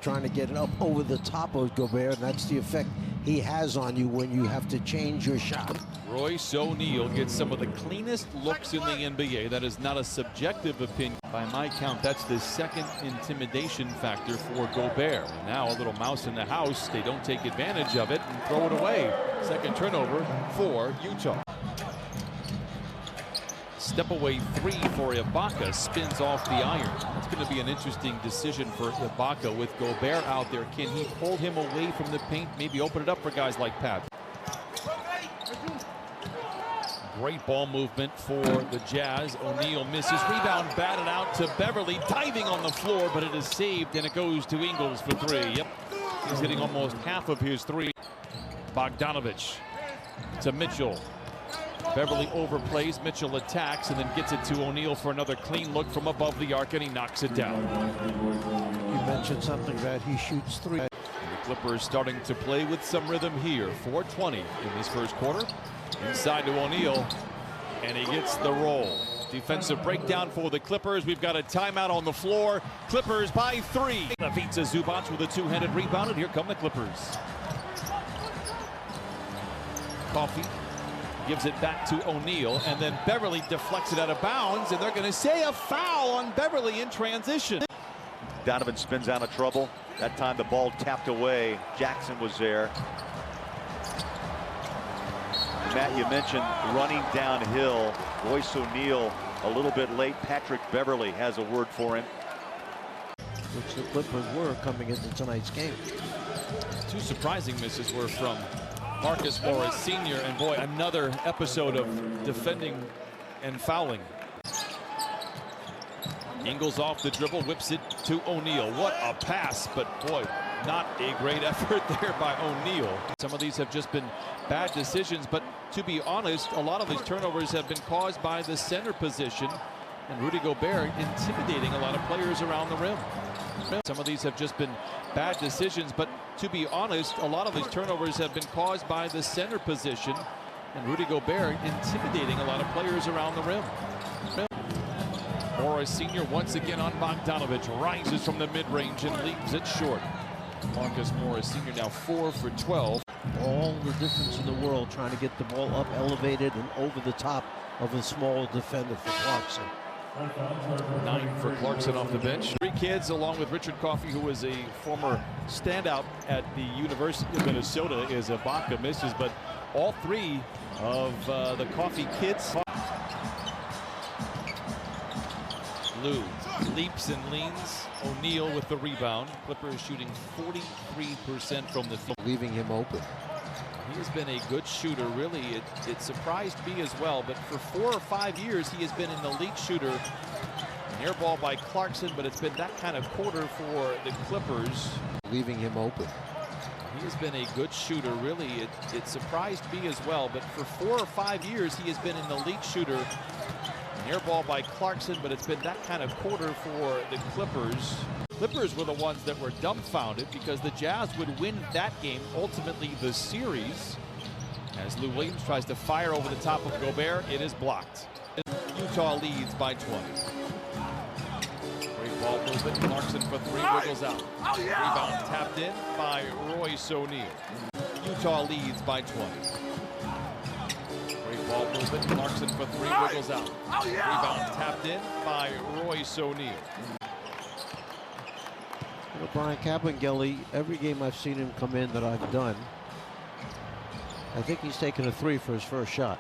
trying to get it up over the top of Gobert, and that's the effect he has on you when you have to change your shot. Royce O'Neal gets some of the cleanest looks in the NBA. That is not a subjective opinion. By my count, that's the second intimidation factor for Gobert. And now a little mouse in the house. They don't take advantage of it and throw it away. Second turnover for Utah. Step away three for Ibaka, spins off the iron. That's going to be an interesting decision for Ibaka with Gobert out there. Can he pull him away from the paint? Maybe open it up for guys like Pat. Great ball movement for the Jazz. O'Neal misses. Rebound batted out to Beverly. Diving on the floor, but it is saved, and it goes to Ingles for three. Yep, he's hitting almost half of his three. Bogdanovich to Mitchell. Beverly overplays. Mitchell attacks and then gets it to O'Neal for another clean look from above the arc, and he knocks it down. You mentioned something that he shoots three. The Clippers starting to play with some rhythm here. 4:20 in this first quarter. Inside to O'Neal, and he gets the roll. Defensive breakdown for the Clippers. We've got a timeout on the floor. Clippers by three. Ivica Zubac with a two-handed rebound, and here come the Clippers. Coffee gives it back to O'Neal, and then Beverly deflects it out of bounds, and they're going to say a foul on Beverly in transition. Donovan spins out of trouble. That time the ball tapped away. Jackson was there. Matt, you mentioned running downhill. Royce O'Neal a little bit late. Patrick Beverly has a word for him. Which the Clippers were coming into tonight's game. Two surprising misses were from Marcus Morris Sr. and boy, another episode of defending and fouling. Ingles off the dribble, whips it to O'Neal. What a pass, but boy, not a great effort there by O'Neal. Some of these have just been bad decisions, but to be honest, a lot of these turnovers have been caused by the center position and Rudy Gobert intimidating a lot of players around the rim. Some of these have just been bad decisions, but to be honest, a lot of these turnovers have been caused by the center position and Rudy Gobert intimidating a lot of players around the rim. Morris Sr. once again on Bogdanovich, rises from the mid-range and leaves it short. Marcus Morris Sr. now 4 for 12. All the difference in the world trying to get the ball up, elevated, and over the top of a small defender for Clarkson. 9 for Clarkson off the bench. 3 kids, along with Richard Coffey, who was a former standout at the University of Minnesota, is Ibaka misses, but all 3 of the Coffey kids. Lou leaps and leans. O'Neal with the rebound. Clippers shooting 43% from the field. Leaving him open. He has been a good shooter, really. It surprised me as well, but for 4 or 5 years he has been an elite shooter. An air ball by Clarkson, but it's been that kind of quarter for the Clippers. Leaving him open. He has been a good shooter, really. It surprised me as well, but for 4 or 5 years he has been an elite shooter. An air ball by Clarkson, but it's been that kind of quarter for the Clippers. Clippers were the ones that were dumbfounded because the Jazz would win that game, ultimately the series. As Lou Williams tries to fire over the top of Gobert, it is blocked. Utah leads by 20. Great ball movement. Clarkson for 3, wiggles out. Rebound tapped in by Royce O'Neal. Utah leads by 20. Great ball movement. Clarkson for 3, wiggles out. Rebound tapped in by Royce O'Neal. Brian Kabengele, every game I've seen him come in that I've done, I think he's taken a 3 for his first shot.